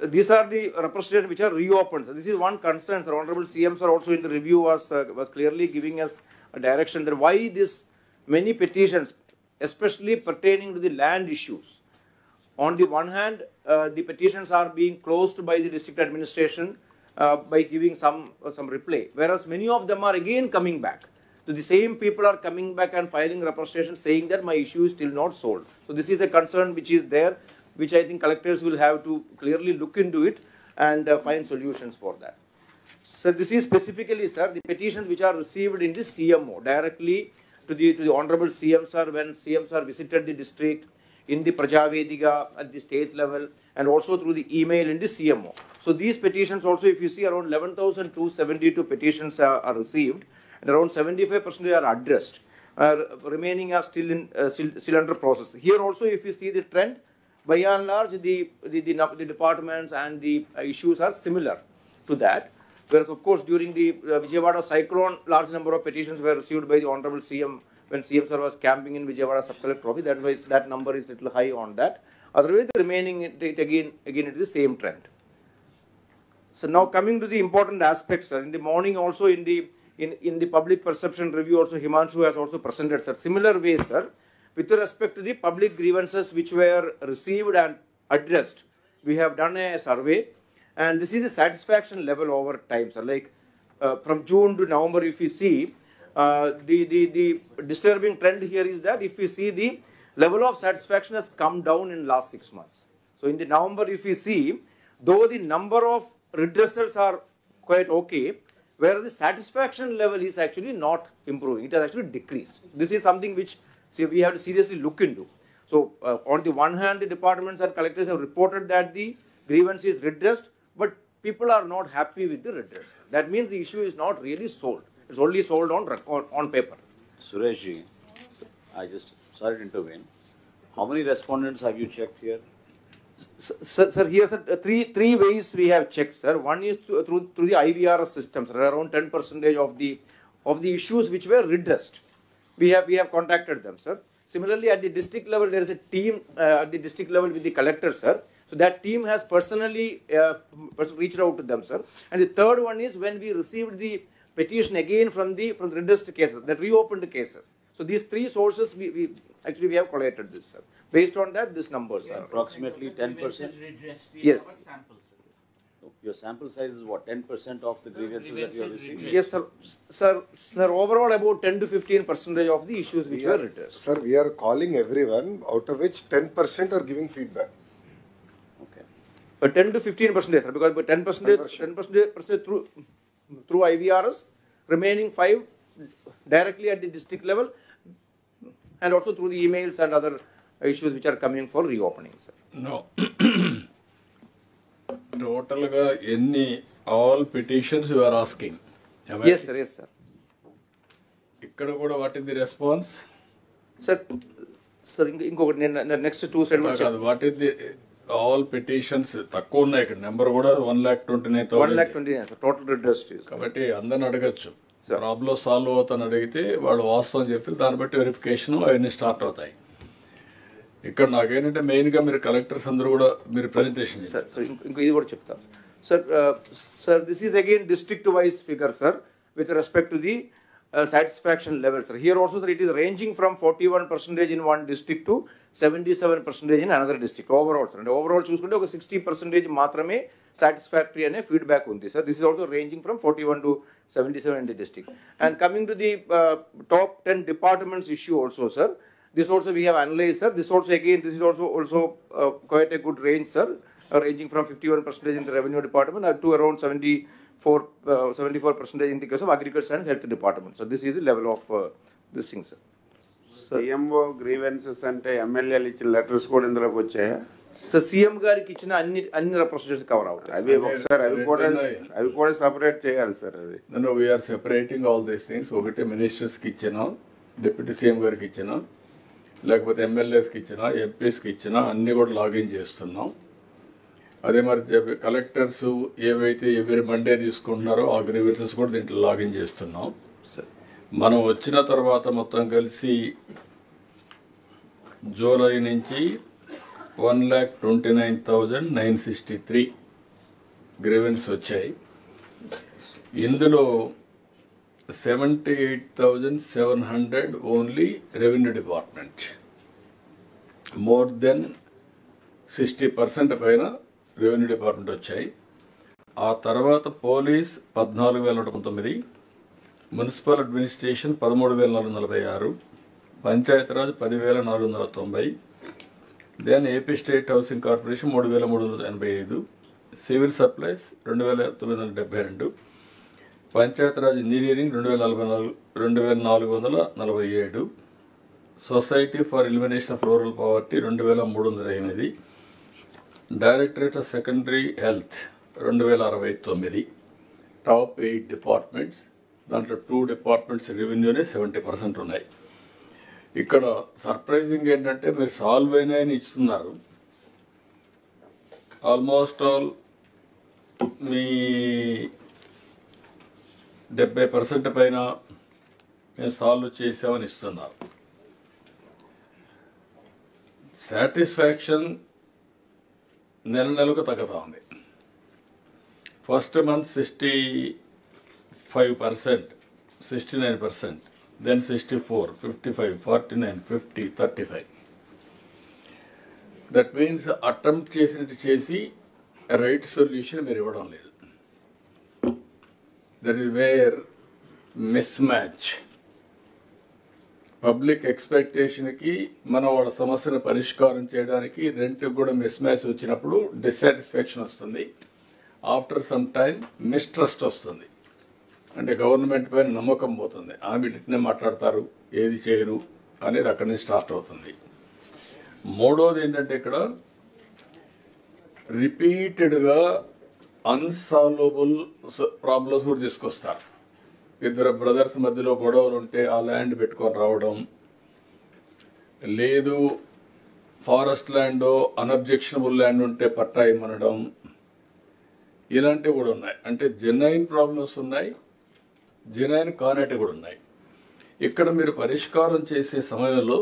these are the representations which are reopened. So this is one concern. Sir, Honorable CM sir also in the review was clearly giving us a direction that why this many petitions, especially pertaining to the land issues. On the one hand, the petitions are being closed by the district administration by giving some reply, whereas many of them are again coming back. So the same people are coming back and filing representations saying that my issue is still not solved. So this is a concern which is there, which I think collectors will have to clearly look into it and find solutions for that. So this is specifically, sir, the petitions which are received in the CMO directly to the Honorable CM sir when CM sir visited the district, in the Prajavediga at the state level, and also through the email in the CMO. So these petitions also, if you see, around 11,272 petitions are received, and around 75% are addressed. Remaining are still under process. Here also, if you see the trend, by and large, the departments and the issues are similar to that. Whereas, of course, during the Vijayawada cyclone, large number of petitions were received by the Honorable CM when CM sir was camping in Vijayawada sub-collector office. That was, that number is little high on that. Otherwise, the remaining again it is the same trend. So now coming to the important aspects, sir. In the morning also in the public perception review also Himanshu has also presented, sir. Similar way, sir, with respect to the public grievances which were received and addressed, we have done a survey, and this is the satisfaction level over time, sir. Like from June to November, if you see, the disturbing trend here is that if you see the level of satisfaction has come down in last 6 months. So in the November, if you see, though the number of redressals are quite okay, whereas the satisfaction level is actually not improving. It has actually decreased. This is something which we have to seriously look into. So on the one hand, the departments and collectors have reported that the grievance is redressed, but people are not happy with the redress. That means the issue is not really solved. It's only solved on paper. Sureshji, I just, sorry to intervene. How many respondents have you checked here? Sir, here, sir, three ways we have checked, sir. One is through the IVRS system, sir. Around 10% of the issues which were redressed, we have contacted them, sir. Similarly, at the district level, there is a team at the district level with the collector, sir. So that team has personally reached out to them, sir. And the third one is when we received the petition again from the redressed cases, the reopened cases. So these three sources we have collated this, sir. Based on that, this numbers are approximately 10%. Yes. Your sample size is what? 10% of the grievances that you have received? Yes, sir. Sir, overall about 10 to 15% of the issues which were redressed. Sir, we are calling everyone, out of which 10% are giving feedback. Okay. But 10 to 15%, sir, because 10% through IVRS, remaining 5 directly at the district level, and also through the emails and other issues which are coming for reopening, sir. No. Total any all petitions you are asking. Yes, sir. Yes, sir. What is the response? Sir, next two side. What is the all petitions? Number 1,29,000. 1,29,000 total redressed. కాబట్టి అందరిని అడగచ్చు. Problem solve అవుతాను అడిగితే వాళ్ళు వాస్తవం చెప్తే దాన్ని బట్టి వెరిఫికేషన్ అవన్నీ స్టార్ట్ అవుతాయి. ఇక్కడ నాకేంటంటే మెయిన్గా మీరు కలెక్టర్స్ అందరూ కూడా మీరు ప్రెజెంటేషన్ చేస్తారు. సార్ ఇంకో ఇది కూడా చెప్తాను sir. This is again district wise figure, sir, with respect to the satisfaction level, sir. Here also, sir, it is ranging from 41% in one district to 77% in another district overall, sir. And overall చూసుకుంటే ఒక 60% మాత్రమే satisfactory అనే feedback ఉంది, sir. This is also ranging from 41 to 77 in the district. And coming to the top 10 departments issue also, sir. This also we have analyzed, sir. This also again, this is also quite a good range, sir. Ranging from 51% in the revenue department to around 74% in the case of agriculture and health department. So this is the level of this thing, sir. CMO grievances ante MLA ఇచ్చిన letters కూడా ఇందులోకి వచ్చాయా? So CM గారికి ఇచ్చిన అన్ని రెప్రజెంటేషన్స్ cover అవుతాయి. అవి కూడా సెపరేట్ చేయాలి, సార్. అది we are separating all these things. ఒకటి మినిస్టర్స్కి ఇచ్చినా, డిప్యూటీ సీఎం గారికి ఇచ్చినా, లేకపోతే ఎమ్మెల్యేస్కి ఇచ్చినా, ఎంపీస్కి ఇచ్చినా అన్ని కూడా లాగిన్ చేస్తున్నాం. అదే మరి కలెక్టర్స్ ఏవైతే ఎవరి మండే తీసుకుంటున్నారో ఆ గ్రీవెన్సెస్ కూడా దీంట్లో లాగిన్ చేస్తున్నాం. మనం వచ్చిన తర్వాత మొత్తం కలిసి జూలై నుంచి 1,29,963 గ్రీవెన్స్ వచ్చాయి. ఇందులో 78,700 only revenue department, more than 60% పైన రెవెన్యూ డిపార్ట్మెంట్ వచ్చాయి. ఆ తర్వాత police 14,119, municipal administration 13,446, Panchayati Raj 10,490, then AP state housing corporation 3,385, civil supplies 2,972, Panchayati Raj engineering 2,447, society for elimination of rural poverty 2,308, directorate of secondary health 2,069. Top 8 departments, దాంట్లో 2 departments రెవెన్యూనే 70% ఉన్నాయి. ఇక్కడ surprising ఏంటంటే మీరు solve అయినాయని ఇస్తున్నారు, ఆల్మోస్ట్ ఆల్ మీ 70% పైన మేము సాల్వ్ చేసామని ఇస్తున్నారు. సాటిస్ఫాక్షన్ నెలకు తగ్గుతా ఉంది. First month 65%, 69%, then 64, 55, 49, 50, 35. That means attempt చేసినట్టు చేసి రైట్ సొల్యూషన్ మీరు ఇవ్వడం లేదు. That is where mismatch. Public ఎక్స్పెక్టేషన్కి మనం వాళ్ళ సమస్యను పరిష్కారం చేయడానికి రెంట్కి కూడా మిస్ మ్యాచ్ వచ్చినప్పుడు డిస్సాటిస్ఫాక్షన్ వస్తుంది. ఆఫ్టర్ సమ్ టైం మిస్ట్రస్ట్ వస్తుంది, అంటే గవర్నమెంట్ పైన నమ్మకం పోతుంది. ఆమె ఇట్నే మాట్లాడతారు, ఏది చేయరు అనేది అక్కడి నుంచి స్టార్ట్ అవుతుంది. మూడోది ఏంటంటే ఇక్కడ రిపీటెడ్గా అన్సాల్వబుల్ ప్రాబ్లమ్స్ కూడా తీసుకొస్తారు. ఇద్దరు బ్రదర్స్ మధ్యలో గొడవలు ఉంటే ఆ ల్యాండ్ పెట్టుకొని రావడం, లేదు ఫారెస్ట్ ల్యాండ్ అన్అబ్జెక్షనబుల్ ల్యాండ్ ఉంటే పట్టా ఇమ్మనడం, ఇలాంటివి కూడా ఉన్నాయి. అంటే జెన్యున్ ప్రాబ్లమ్స్ ఉన్నాయి, జెన్యున్ కానట్టు కూడా ఉన్నాయి. ఇక్కడ మీరు పరిష్కారం చేసే సమయంలో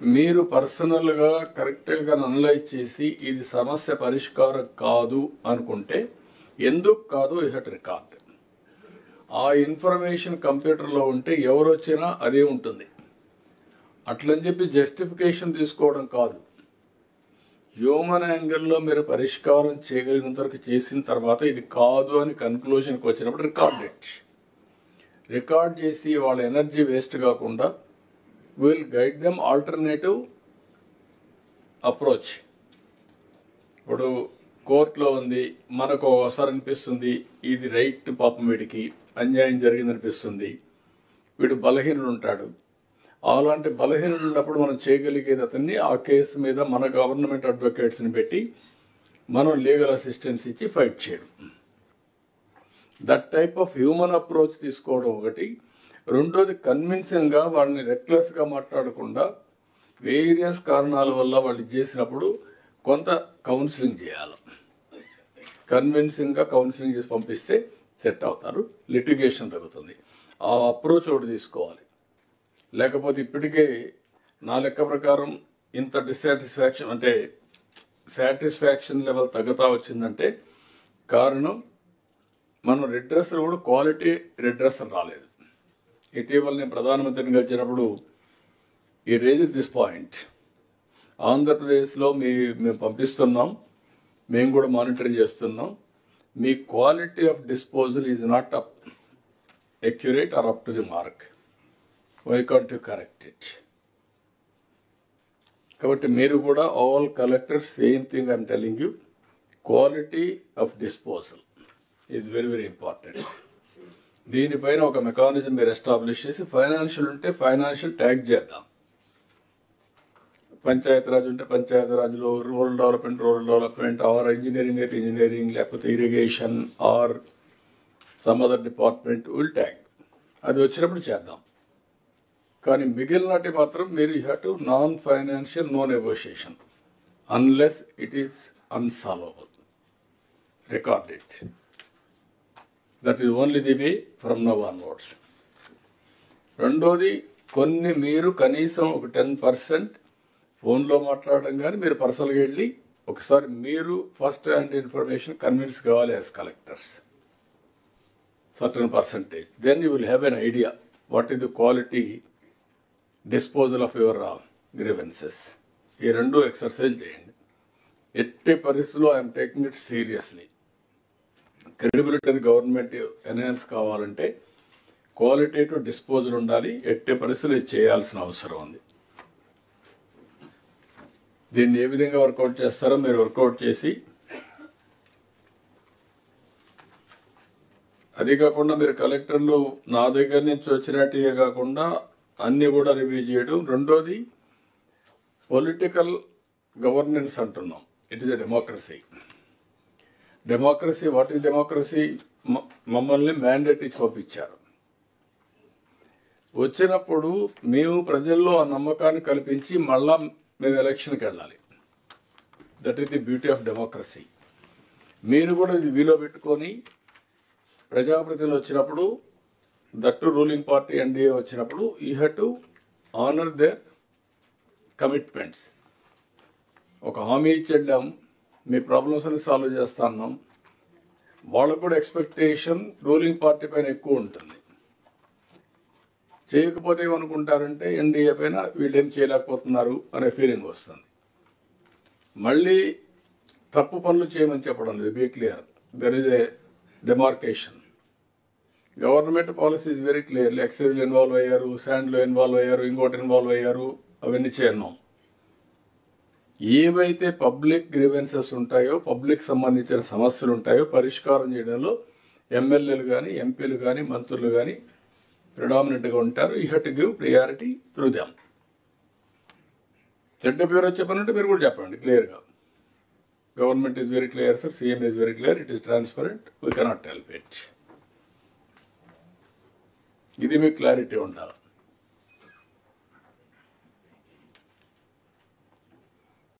మీరు పర్సనల్గా కరెక్ట్గా అనలైజ్ చేసి ఇది సమస్య పరిష్కారం కాదు అనుకుంటే ఎందుకు కాదు యూ హ్యావ్ టు రికార్డ్. ఆ ఇన్ఫర్మేషన్ కంప్యూటర్లో ఉంటే ఎవరు వచ్చినా అదే ఉంటుంది. అట్లని చెప్పి జస్టిఫికేషన్ తీసుకోవడం కాదు. హ్యూమన్ యాంగిల్లో మీరు పరిష్కారం చేయగలిగినంత వరకు చేసిన తర్వాత ఇది కాదు అని కన్క్లూషన్కి వచ్చినప్పుడు రికార్డ్ చేసి వాళ్ళ ఎనర్జీ వేస్ట్ కాకుండా will guide them alternative approach. ఇప్పుడు కోర్టులో ఉంది, మనకు ఒకసారి అనిపిస్తుంది ఇది రైట్, పాపం వీడికి అన్యాయం జరిగిందనిపిస్తుంది, వీడు బలహీనుడు ఉంటాడు. అలాంటి బలహీనుడు ఉన్నప్పుడు మనం చేయగలిగేది అతన్ని ఆ కేసు మీద మన గవర్నమెంట్ అడ్వకేట్స్ని పెట్టి మనం లీగల్ అసిస్టెన్స్ ఇచ్చి ఫైట్ చేయడం. That type of human approach తీసుకోవడం ఒకటి. రెండోది కన్విన్సింగ్గా వాళ్ళని రెక్లెస్గా మాట్లాడకుండా వేరియస్ కారణాల వల్ల వాళ్ళు చేసినప్పుడు కొంత కౌన్సిలింగ్ చేయాలి. కన్విన్సింగ్గా కౌన్సిలింగ్ చేసి పంపిస్తే సెట్ అవుతారు, లిటిగేషన్ తగ్గుతుంది. ఆ అప్రోచ్ ఒకటి తీసుకోవాలి. లేకపోతే ఇప్పటికే నా లెక్క ప్రకారం ఇంత డిస్సాటిస్ఫాక్షన్ అంటే సాటిస్ఫాక్షన్ లెవెల్ తగ్గుతా వచ్చిందంటే కారణం మనం రిడ్రెస్ కూడా క్వాలిటీ రిడ్రెస్ రాలేదు. ఇటీవల నేను ప్రధానమంత్రిని కలిసినప్పుడు ఈ రేజ్ దిస్ పాయింట్. ఆంధ్రప్రదేశ్లో మేము పంపిస్తున్నాం, మేము కూడా మానిటరింగ్ చేస్తున్నాం. మీ quality of disposal is not up accurate or up to the mark. Why can't you correct it? కాబట్టి మీరు కూడా all collectors same thing I'm telling you, quality of disposal is very very important. దీనిపైన ఒక mechanism మీరు establish చేసి financial ఉంటే financial tag చేద్దాం. పంచాయతీరాజ్ ఉంటే పంచాయతీరాజ్లో రూరల్ డెవలప్మెంట్ ఆర్ ఇంజనీరింగ్ అయితే ఇంజనీరింగ్, లేకపోతే irrigation or some other department will tag. అది వచ్చినప్పుడు చేద్దాం. కానీ మిగిలినటి మాత్రం మీరు you have to non financial no negotiation unless it is unsolvable. Record it. That is only the way from now onwards. రెండోది, కొన్ని మీరు కనీసం ఒక 10% ఫోన్లో మాట్లాడడం కానీ మీరు పర్సనల్గా వెళ్ళి ఒకసారి మీరు ఫస్ట్ హ్యాండ్ ఇన్ఫర్మేషన్ కన్విన్స్ కావాలి as collectors certain percentage. Then you will have an idea what is the quality disposal of your grievances. ఈ రెండు ఎక్సర్సైజ్ చేయండి. ఎట్టి పరిస్థితుల్లో I'm taking it seriously. Credibility government enhance కావాలంటే క్వాలిటేటివ్ డిస్పోజల్ ఉండాలి. ఎట్టి పరిస్థితులు ఇది చేయాల్సిన అవసరం ఉంది. దీన్ని ఏ విధంగా వర్కౌట్ చేస్తారో మీరు వర్కౌట్ చేసి, అది కాకుండా మీరు కలెక్టర్లు నా దగ్గర నుంచి వచ్చినట్టుగా కాకుండా అన్ని కూడా రివ్యూ చేయడం. రెండోది పొలిటికల్ గవర్నెన్స్ అంటున్నాం. It is a democracy. Democracy, what is democracy? మమ్మల్ని మ్యాండేట్ ఇచ్చి పంపించారు. వచ్చినప్పుడు మేము ప్రజల్లో ఆ నమ్మకాన్ని కల్పించి మళ్ళా మేము ఎలక్షన్కి వెళ్ళాలి. That is the beauty of democracy. మీరు కూడా ఇది వీలో పెట్టుకొని ప్రజాప్రతినిధులు వచ్చినప్పుడు, దట్టు రూలింగ్ పార్టీ ఎన్డీఏ వచ్చినప్పుడు, you have to honour their commitments. ఒక హామీ ఇచ్చేద్దాం, మీ ప్రాబ్లమ్స్ అని సాల్వ్ చేస్తా అన్నాం. వాళ్ళకు కూడా ఎక్స్పెక్టేషన్ రూలింగ్ పార్టీ పైన ఎక్కువ ఉంటుంది. చేయకపోతే ఏమనుకుంటారంటే ఎన్డీఏ పైన వీళ్ళేం చేయలేకపోతున్నారు అనే ఫీలింగ్ వస్తుంది. మళ్ళీ తప్పు పనులు చేయమని చెప్పడం లేదు. Be clear, there is a demarcation. Government policy is very clearly. ఎక్సైజ్లో ఇన్వాల్వ్ అయ్యారు, శాండ్లో ఇన్వాల్వ్ అయ్యారు, ఇంకోటి ఇన్వాల్వ్ అయ్యారు, అవన్నీ చేయన్నాం. ఏవైతే పబ్లిక్ గ్రీవెన్సెస్ ఉంటాయో, పబ్లిక్ సంబంధించిన సమస్యలు ఉంటాయో పరిష్కారం చేయడంలో ఎమ్మెల్యేలు కానీ, ఎంపీలు కానీ, మంత్రులు కానీ ప్రిడామినెంట్గా ఉంటారు. You have to give priority through them. చెడ్డ పేరు చెప్పాలంటే మీరు కూడా చెప్పండి క్లియర్గా. Government is very clear sir, CM is very clear, it is transparent, we cannot help it. ఇది మీకు క్లారిటీ ఉండాలి.